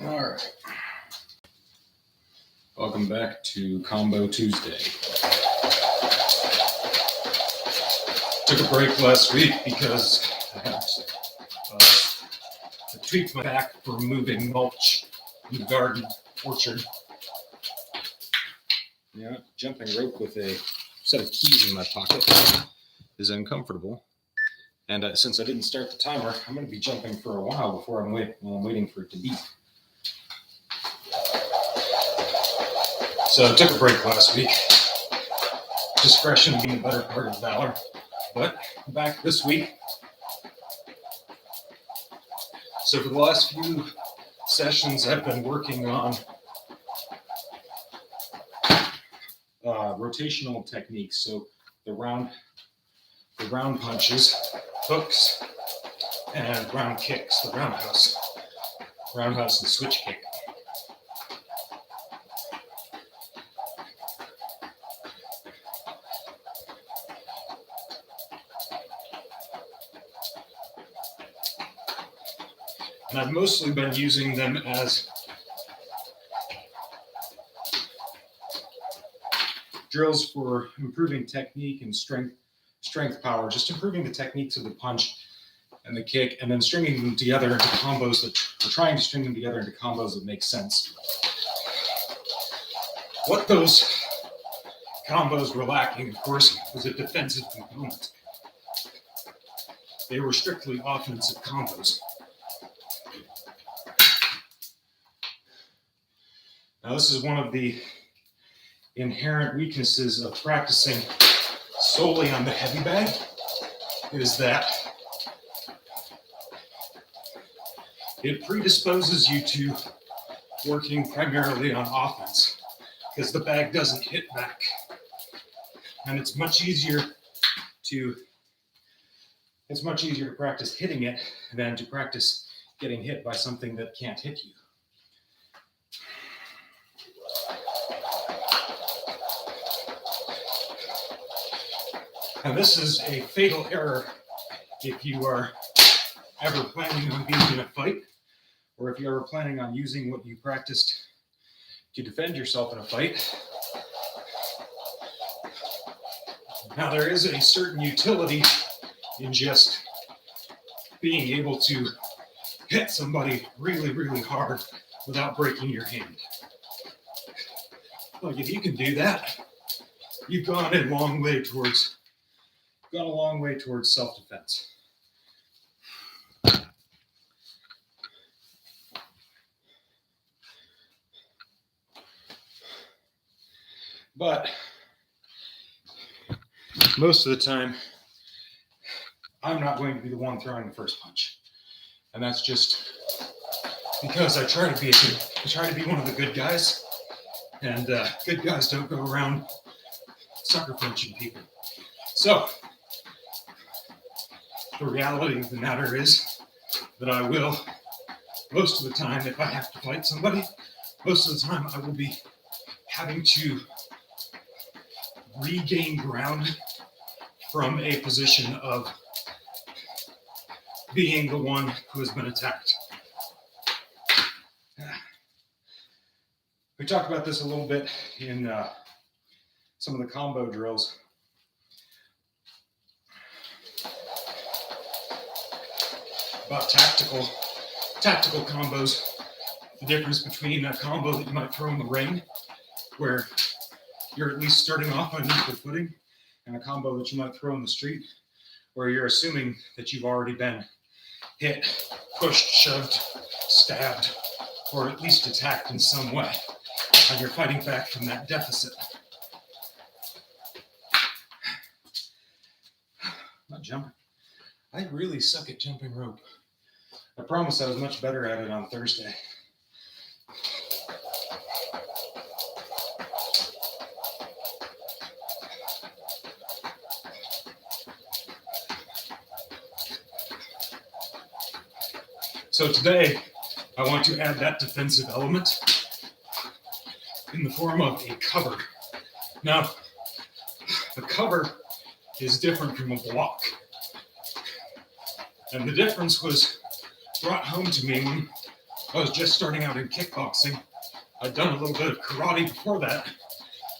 All right. Welcome back to Combo Tuesday. Took a break last week because I had I tweaked my back for moving mulch in the garden orchard. Yeah, jumping rope with a set of keys in my pocket is uncomfortable. And since I didn't start the timer, I'm going to be jumping for a while before I'm waiting for it to beep. So I took a break last week. Discretion being the better part of valor. But back this week. So for the last few sessions, I've been working on rotational techniques. So the round punches, hooks, and round kicks, the roundhouse and switch kick. And I've mostly been using them as drills for improving technique and strength power, just improving the techniques of the punch and the kick, and then stringing them together into combos trying to string them together into combos that make sense. What those combos were lacking, of course, was a defensive component. They were strictly offensive combos. Now, this is one of the inherent weaknesses of practicing solely on the heavy bag, is that it predisposes you to working primarily on offense because the bag doesn't hit back. And it's much easier to practice hitting it than to practice getting hit by something that can't hit you. Now, this is a fatal error if you are ever planning on being in a fight, or if you're ever planning on using what you practiced to defend yourself in a fight. Now, there is a certain utility in just being able to hit somebody really, really hard without breaking your hand. Like, if you can do that, you've gone a long way towards self-defense. But most of the time, I'm not going to be the one throwing the first punch. And that's just because I try to be one of the good guys. And good guys don't go around sucker punching people. So the reality of the matter is that I will, most of the time, if I have to fight somebody, most of the time I will be having to regain ground from a position of being the one who has been attacked. We talked about this a little bit in some of the combo drills. About tactical combos, the difference between a combo that you might throw in the ring, where you're at least starting off on equal footing, and a combo that you might throw in the street, where you're assuming that you've already been hit, pushed, shoved, stabbed, or at least attacked in some way, and you're fighting back from that deficit. Not jumping. I really suck at jumping rope. I promise I was much better at it on Thursday. So today, I want to add that defensive element in the form of a cover. Now, a cover is different from a block. And the difference was brought home to me when I was just starting out in kickboxing. I'd done a little bit of karate before that.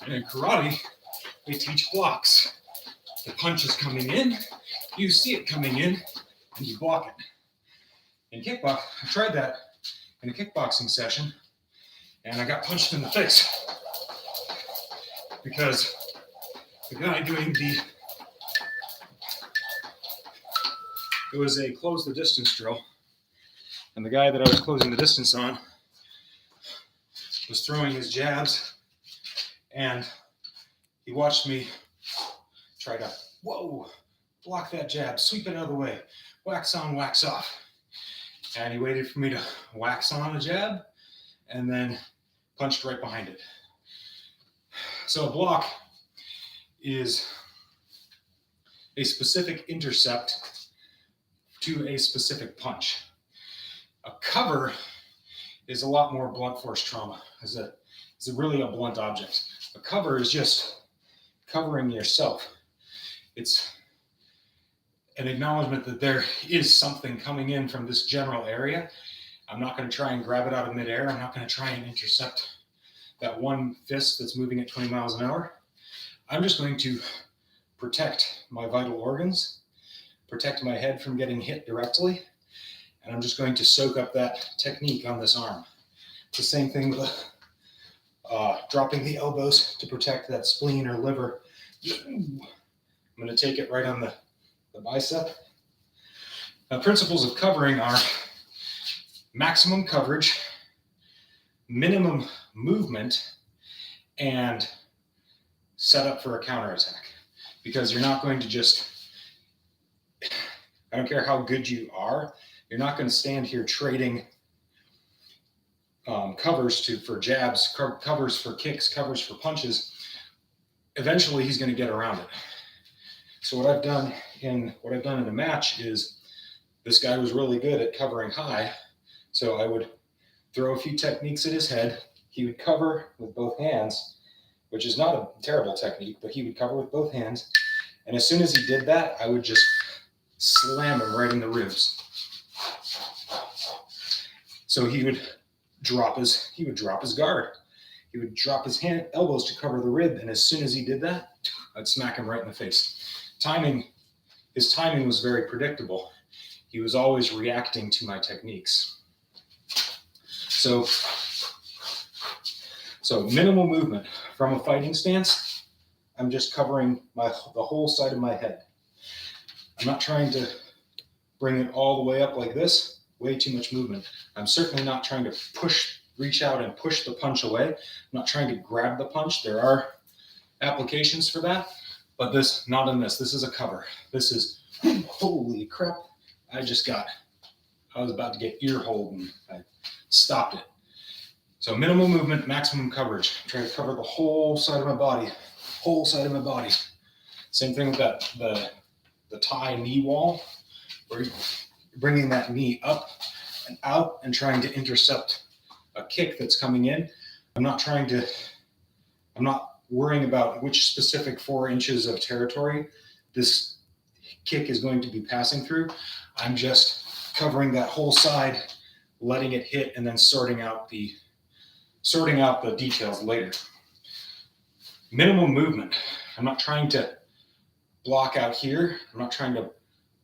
And in karate, they teach blocks. The punch is coming in, you see it coming in, and you block it. In kickbox, I tried that in a kickboxing session, and I got punched in the face because the guy doing it was a close the distance drill, and the guy that I was closing the distance on was throwing his jabs, and he watched me try to, block that jab, sweep it out of the way, wax on, wax off. And he waited for me to wax on a jab and then punched right behind it. So a block is a specific intercept to a specific punch. A cover is a lot more blunt force trauma. It's really a blunt object. A cover is just covering yourself. It's an acknowledgement that there is something coming in from this general area. I'm not going to try and grab it out of midair. I'm not going to try and intercept that one fist that's moving at 20 miles an hour. I'm just going to protect my vital organs, protect my head from getting hit directly, and I'm just going to soak up that technique on this arm. It's the same thing with dropping the elbows to protect that spleen or liver. I'm going to take it right on the bicep. Now, principles of covering are maximum coverage, minimum movement, and set up for a counterattack. Because you're not going to just, I don't care how good you are, you're not going to stand here trading covers for jabs, covers for kicks, covers for punches. Eventually, he's going to get around it. So what I've done in a match is, this guy was really good at covering high. So I would throw a few techniques at his head. He would cover with both hands, which is not a terrible technique, but he would cover with both hands. And as soon as he did that, I would just slam him right in the ribs. So he would drop his guard. He would drop his elbows to cover the rib. And as soon as he did that, I'd smack him right in the face. His timing was very predictable. He was always reacting to my techniques. So minimal movement. From a fighting stance, I'm just covering the whole side of my head. I'm not trying to bring it all the way up like this. Way too much movement. I'm certainly not trying to reach out and push the punch away. I'm not trying to grab the punch. There are applications for that, but not in this. This is a cover. This is, holy crap. I was about to get ear-holed and I stopped it. So minimal movement, maximum coverage. I'm trying to cover the whole side of my body. Same thing with the Thai knee wall, where you're bringing that knee up and out and trying to intercept a kick that's coming in. I'm not worrying about which specific 4 inches of territory this kick is going to be passing through. I'm just covering that whole side, letting it hit, and then sorting out the details later. Minimal movement. I'm not trying to block out here. I'm not trying to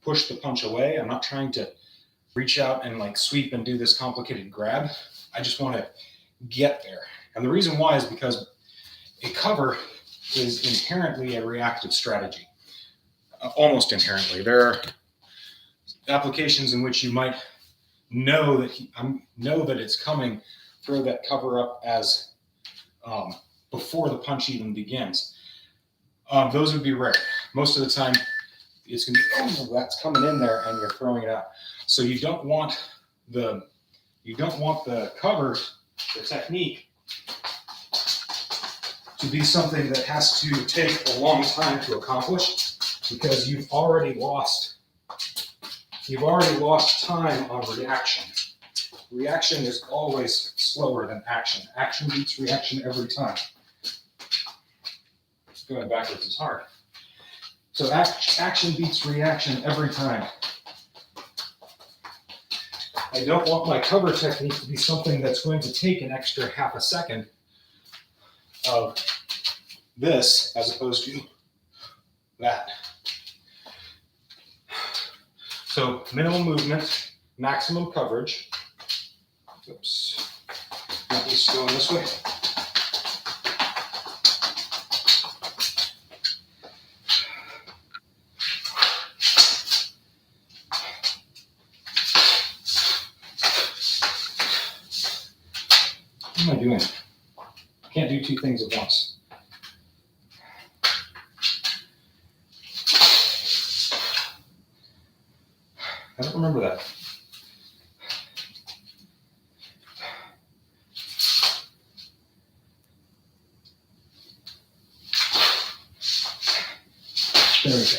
push the punch away. I'm not trying to reach out and sweep and do this complicated grab. I just want to get there. And the reason why is because a cover is inherently a reactive strategy. Almost inherently. There are applications in which you might know that it's coming, throw that cover up as before the punch even begins. Those would be rare. Most of the time, it's going to be, that's coming in there, and you're throwing it out. So you don't want the cover, the technique, to be something that has to take a long time to accomplish, because you've already lost time on reaction. Reaction is always slower than action. Action beats reaction every time. Going backwards is hard. So action beats reaction every time. I don't want my cover technique to be something that's going to take an extra half a second of this as opposed to that. So minimal movement, maximum coverage. Oops, not just going this way. What am I doing? I can't do two things at once. I don't remember that. There we go.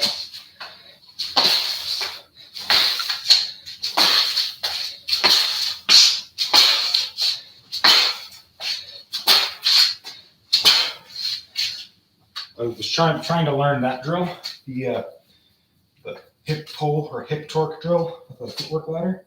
I was trying to learn that drill, the hip pull or hip torque drill with a footwork ladder.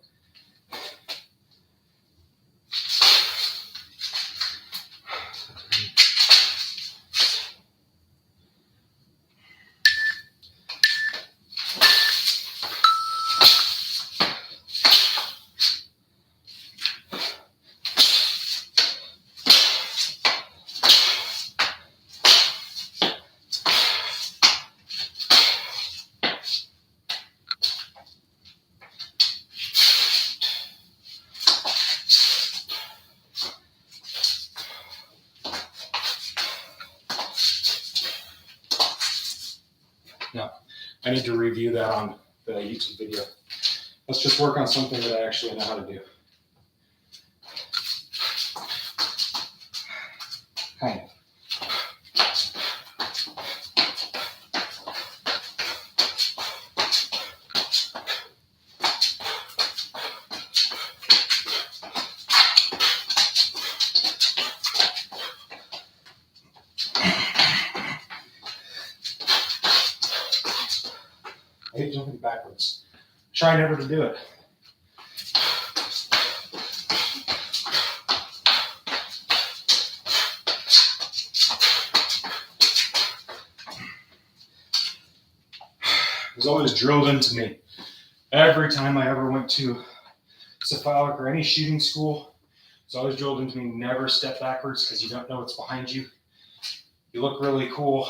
No, I need to review that on the YouTube video. Let's just work on something that I actually know how to do. Kind of. I hate jumping backwards. Try never to do it. It was always drilled into me. Every time I ever went to cephalic or any shooting school, it's always drilled into me, never step backwards because you don't know what's behind you. You look really cool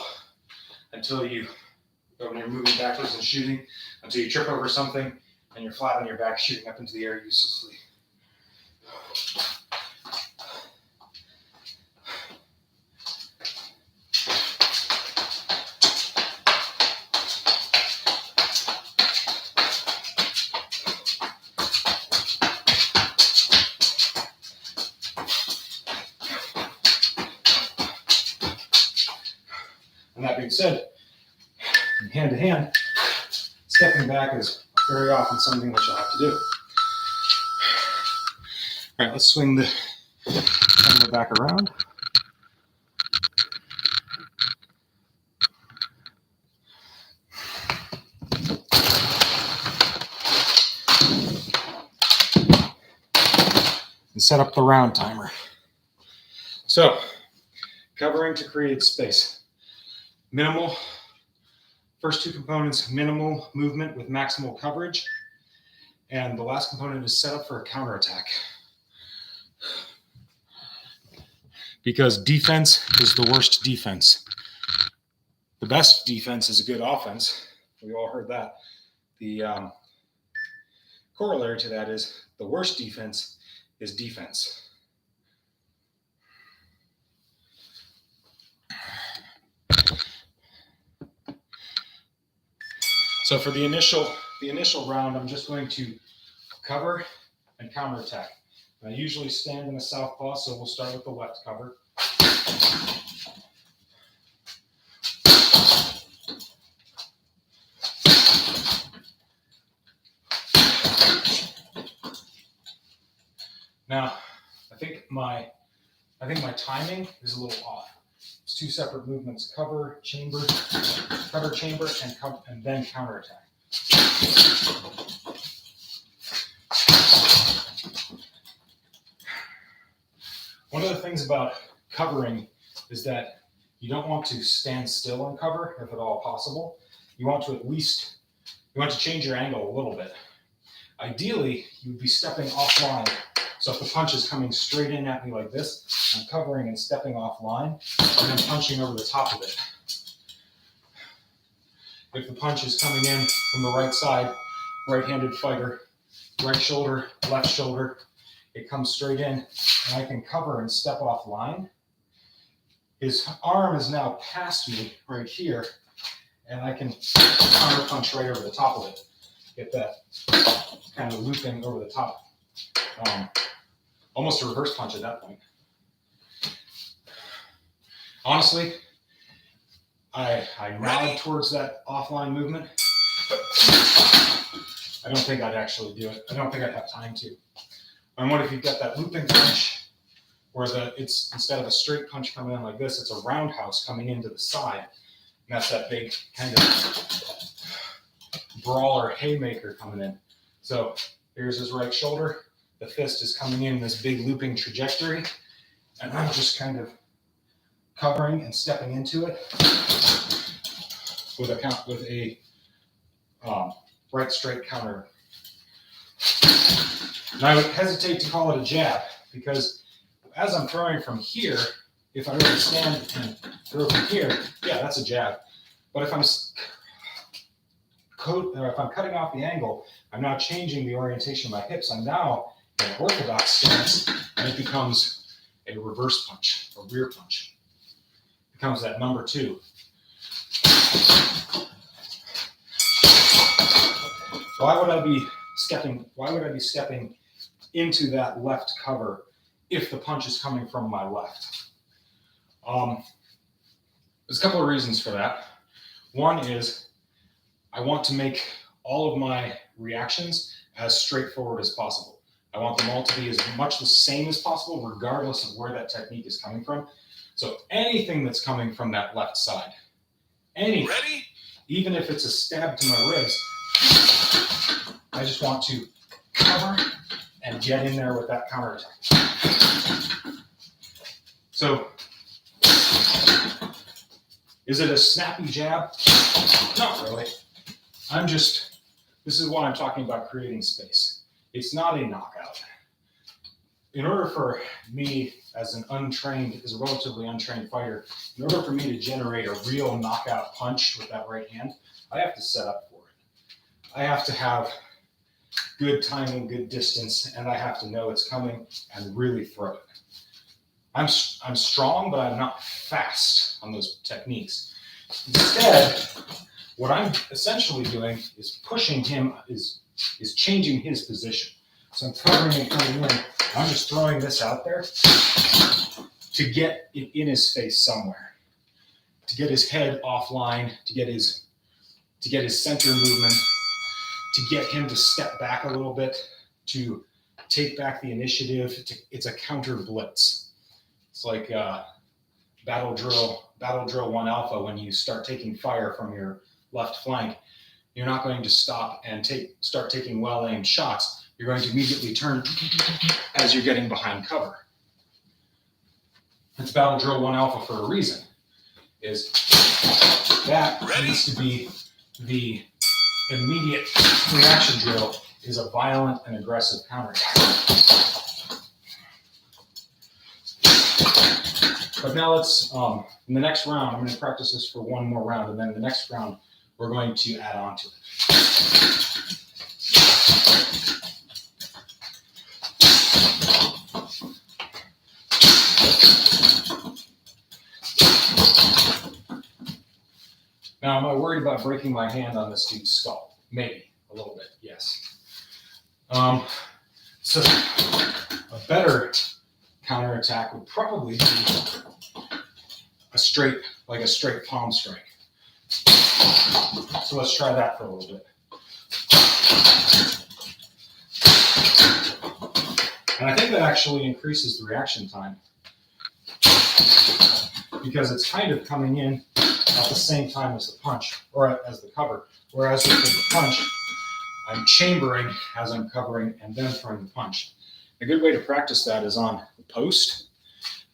until when you're moving backwards and shooting, until you trip over something and you're flat on your back shooting up into the air uselessly. And that being said, hand to hand, stepping back is very often something that you'll have to do. All right, let's swing the camera back around. And set up the round timer. So, covering to create space. Minimal, first two components, minimal movement with maximal coverage. And the last component is set up for a counterattack. Because defense is the worst defense. The best defense is a good offense. We all heard that. The corollary to that is the worst defense is defense. So for the initial round, I'm just going to cover and counterattack. I usually stand in a southpaw, so we'll start with the left cover. Now, I think my timing is a little off. It's two separate movements: cover chamber, and then counterattack. things about covering is that you don't want to stand still and cover if at all possible. You want to change your angle a little bit. Ideally, you would be stepping offline. So if the punch is coming straight in at me like this, I'm covering and stepping offline and then punching over the top of it. If the punch is coming in from the right side, right-handed fighter, right shoulder, left shoulder, it comes straight in and I can cover and step offline. His arm is now past me right here and I can counter punch right over the top of it. Get that kind of looping over the top. Almost a reverse punch at that point. Honestly, I nod towards that offline movement, but I don't think I'd actually do it. I don't think I'd have time to. And what if you've got that looping punch where it's instead of a straight punch coming in like this, it's a roundhouse coming into the side. And that's that big kind of brawler haymaker coming in. So here's his right shoulder. The fist is coming in this big looping trajectory. And I'm just kind of covering and stepping into it with a right straight counter. And I would hesitate to call it a jab because as I'm throwing from here, if I really stand and throw from here, yeah, that's a jab. But if I'm cutting off the angle, I'm now changing the orientation of my hips. I'm now in an orthodox stance, and it becomes a reverse punch, a rear punch. It becomes that number 2. Why would I be stepping into that left cover if the punch is coming from my left? There's a couple of reasons for that. One is I want to make all of my reactions as straightforward as possible. I want them all to be as much the same as possible, regardless of where that technique is coming from. So anything that's coming from that left side, anything, even if it's a stab to my ribs, I just want to cover and get in there with that counterattack. So, is it a snappy jab? Not really. This is why I'm talking about creating space. It's not a knockout. In order for me, as a relatively untrained fighter, in order for me to generate a real knockout punch with that right hand, I have to set up for it. I have to have good timing, good distance, and I have to know it's coming and really throw it. I'm strong, but I'm not fast on those techniques. Instead, what I'm essentially doing is pushing him, is changing his position. So I'm covering and coming in. I'm just throwing this out there to get it in his face somewhere, to get his head offline, to get his center movement, to get him to step back a little bit, to take back the initiative. It's a counter blitz. It's like battle drill 1 alpha. When you start taking fire from your left flank, you're not going to stop and start taking well-aimed shots. You're going to immediately turn as you're getting behind cover. It's battle drill 1 alpha for a reason. Is that needs to be the immediate reaction drill, is a violent and aggressive counterattack. But now let's, in the next round, I'm going to practice this for one more round, and then the next round, we're going to add on to it. Now, am I worried about breaking my hand on this dude's skull? Maybe, a little bit, yes. So a better counterattack would probably be a straight palm strike. So let's try that for a little bit. And I think that actually increases the reaction time because it's kind of coming in at the same time as the punch, or as the cover. Whereas with the punch, I'm chambering as I'm covering and then throwing the punch. A good way to practice that is on the post.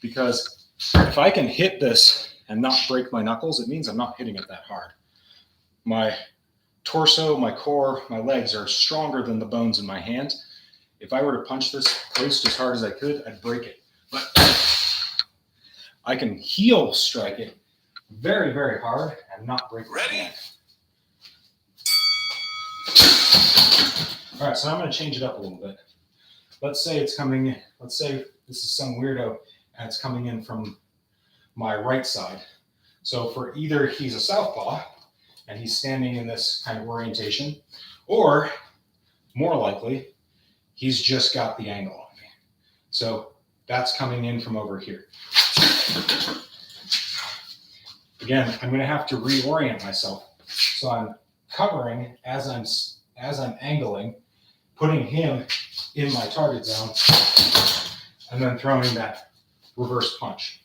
because if I can hit this and not break my knuckles, it means I'm not hitting it that hard. My torso, my core, my legs are stronger than the bones in my hand. If I were to punch this post as hard as I could, I'd break it. But I can heel strike it very, very hard and not break my hand. All right, so I'm going to change it up a little bit. Let's say it's coming in. Let's say this is some weirdo and it's coming in from my right side. So for either he's a southpaw and he's standing in this kind of orientation, or more likely, he's just got the angle on me. So that's coming in from over here. Again, I'm going to have to reorient myself. So I'm covering as I'm angling, putting him in my target zone, and then throwing that reverse punch.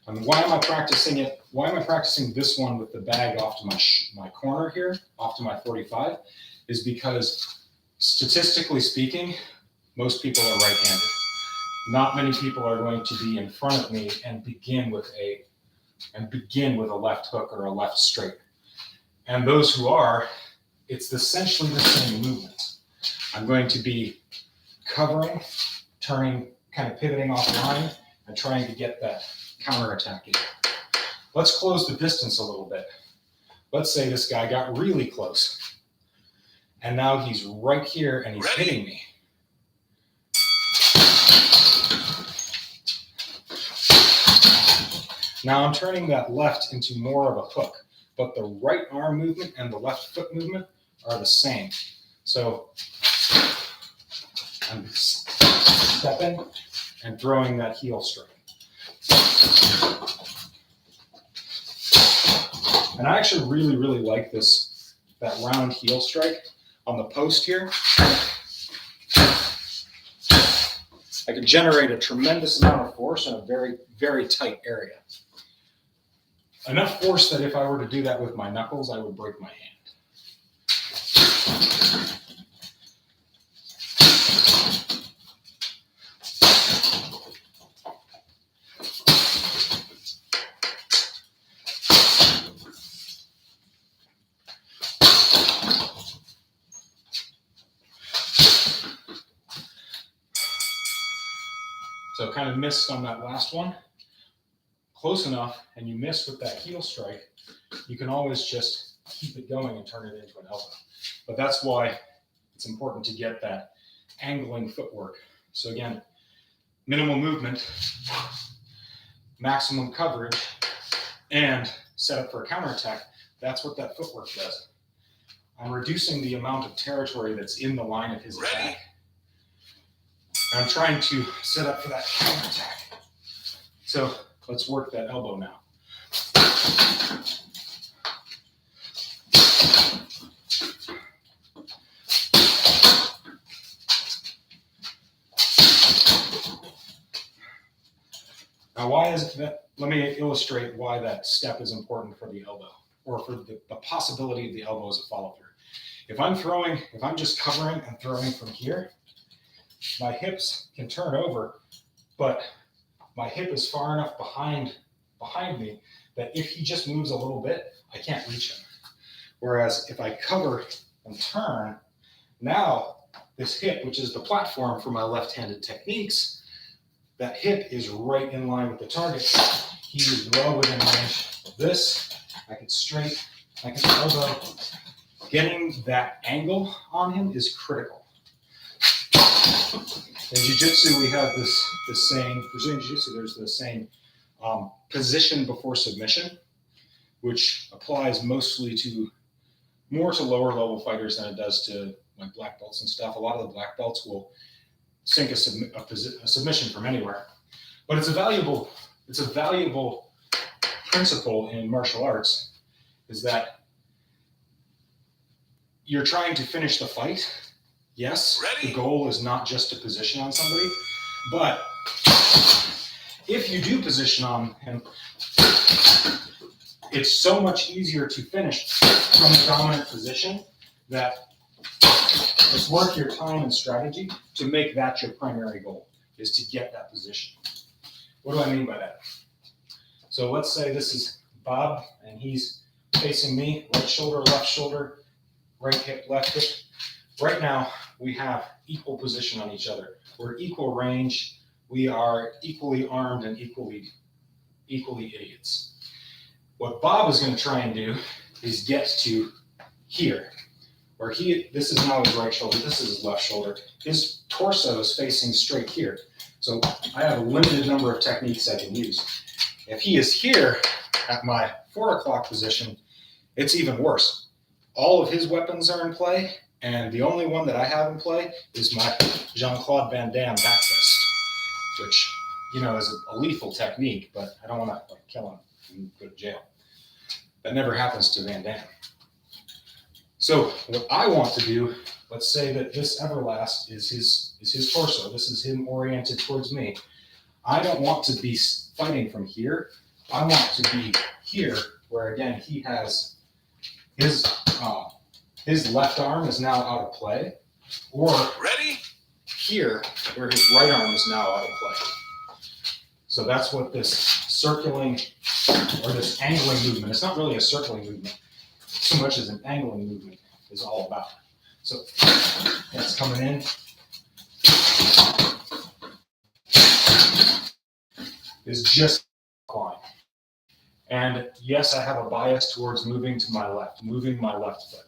And why am I practicing it? Why am I practicing this one with the bag off to my corner here, off to my 45? Is because statistically speaking, most people are right-handed. Not many people are going to be in front of me and begin with a left hook or a left straight. And those who are, it's essentially the same movement. I'm going to be covering, turning, kind of pivoting off line, and trying to get that counterattack in. Let's close the distance a little bit. Let's say this guy got really close. And now he's right here and he's hitting me. Now I'm turning that left into more of a hook, but the right arm movement and the left foot movement are the same. So I'm stepping and throwing that heel strike. And I actually really, really like that round heel strike on the post here. I can generate a tremendous amount of force in a very, very tight area. Enough force that if I were to do that with my knuckles, I would break my hand. So kind of missed on that last one. Close enough, and you miss with that heel strike, you can always just keep it going and turn it into an elbow. But that's why it's important to get that angling footwork. So again, minimal movement, maximum coverage, and set up for a counterattack. That's what that footwork does. I'm reducing the amount of territory that's in the line of his attack. I'm trying to set up for that counterattack. So let's work that elbow now. Now, why is it that? Let me illustrate why that step is important for the elbow, or for the possibility of the elbow as a follow through. If I'm just covering and throwing from here, my hips can turn over, but my hip is far enough behind me that if he just moves a little bit, I can't reach him. Whereas if I cover and turn, now this hip, which is the platform for my left-handed techniques, that hip is right in line with the target. He is well within range of this. I can straight, I can elbow. Getting that angle on him is critical. In jiu-jitsu, we have this saying, Brazilian jiu-jitsu, there's the saying, position before submission, which applies mostly more to lower level fighters than it does to like black belts and stuff. A lot of the black belts will sink a submission from anywhere. But it's a valuable principle in martial arts, is that you're trying to finish the fight. Yes, the goal is not just to position on somebody, but if you do position on him, it's so much easier to finish from the dominant position that it's worth your time and strategy to make that your primary goal, is to get that position. What do I mean by that? So let's say this is Bob, and he's facing me, right shoulder, right hip, left hip. Right now, we have equal position on each other. We're equal range. We are equally armed and equally idiots. What Bob is going to try and do is get to here, where this is now his right shoulder, this is his left shoulder. His torso is facing straight here. So I have a limited number of techniques I can use. If he is here at my 4 o'clock position, it's even worse. All of his weapons are in play, and the only one that I have in play is my Jean-Claude Van Damme back fist, which, is a lethal technique, but I don't want to kill him and go to jail. That never happens to Van Damme. So what I want to do, let's say that this Everlast is his torso. This is him oriented towards me. I don't want to be fighting from here. I want to be here, where again he has his left arm is now out of play, or here, where his right arm is now out of play. So that's what this circling or this angling movement, it's not really a circling movement so much as an angling movement, is all about. So that's coming in. Is just line. And yes, I have a bias towards moving my left foot.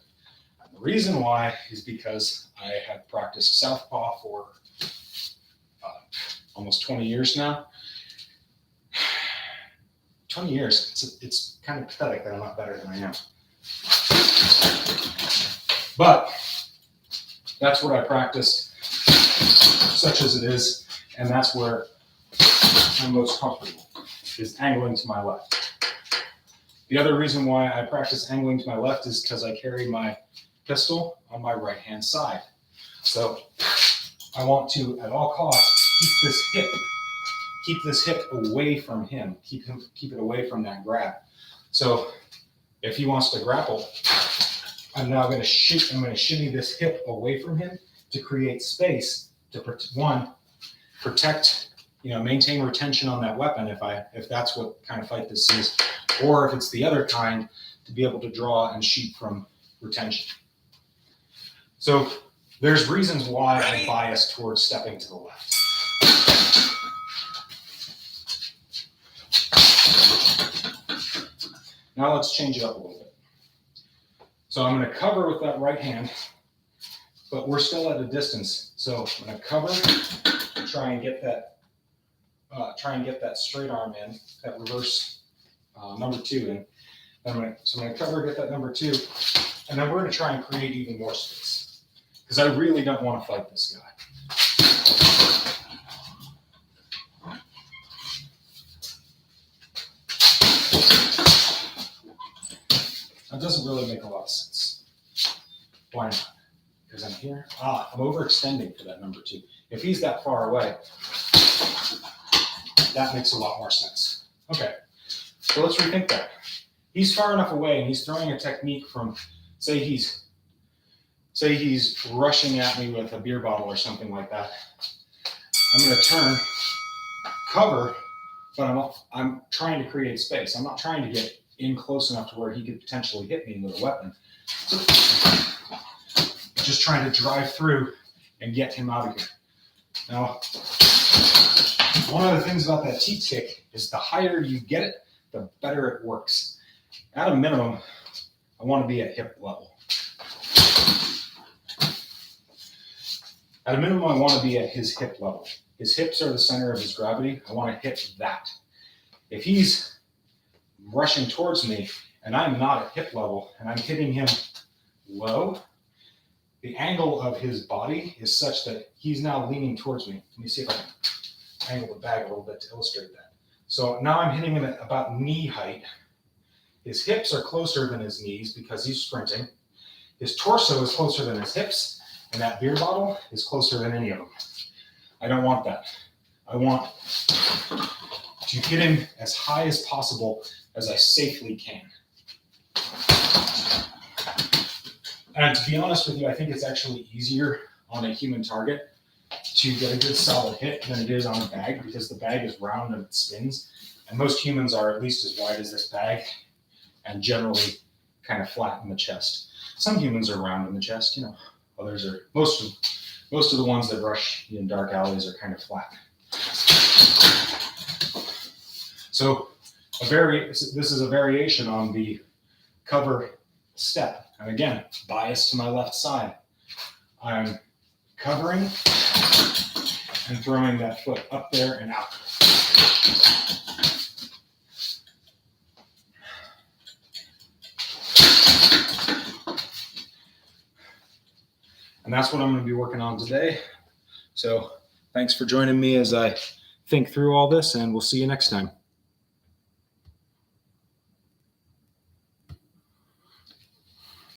And the reason why is because I have practiced southpaw for almost 20 years now. 20 years, it's kind of pathetic that I'm not better than I am. But that's what I practiced, such as it is, and that's where I'm most comfortable, is angling to my left. The other reason why I practice angling to my left is because I carry my pistol on my right-hand side. So I want to, at all costs, keep this hip away from him, keep it away from that grab. So if he wants to grapple, I'm now going to shimmy this hip away from him to create space to protect, maintain retention on that weapon if that's what kind of fight this is, or if it's the other kind, to be able to draw and shoot from retention. So there's reasons why I bias towards stepping to the left. Now let's change it up a little bit. So I'm going to cover with that right hand, but we're still at a distance. So I'm going to cover, try and get that straight arm in, that reverse number 2 in. So I'm going to cover, get that number 2, and then we're going to try and create even more space, because I really don't want to fight this guy. That doesn't really make a lot of sense. Why not? Because I'm here. I'm overextending for that number 2. If he's that far away, that makes a lot more sense. Okay, so let's rethink that. He's far enough away, and he's throwing a technique from, say he's rushing at me with a beer bottle or something like that. I'm going to turn, cover, but I'm trying to create space. I'm not trying to get in close enough to where he could potentially hit me with a weapon. So, just trying to drive through and get him out of here. Now, one of the things about that teep kick is the higher you get it, the better it works. At a minimum, I want to be at hip level. At a minimum, I want to be at his hip level. His hips are the center of his gravity. I want to hit that. If he's rushing towards me and I'm not at hip level and I'm hitting him low, the angle of his body is such that he's now leaning towards me. Let me see if I can angle the bag a little bit to illustrate that. So now I'm hitting him at about knee height. His hips are closer than his knees because he's sprinting. His torso is closer than his hips, and that beer bottle is closer than any of them. I don't want that. I want to get him as high as possible as I safely can. And to be honest with you, I think it's actually easier on a human target to get a good solid hit than it is on a bag, because the bag is round and it spins. And most humans are at least as wide as this bag and generally kind of flat in the chest. Some humans are round in the chest, others are, most of the ones that rush in dark alleys are kind of flat. So this is a variation on the cover step. And again, bias to my left side. I'm covering and throwing that foot up there and out. And that's what I'm going to be working on today. So thanks for joining me as I think through all this, and we'll see you next time.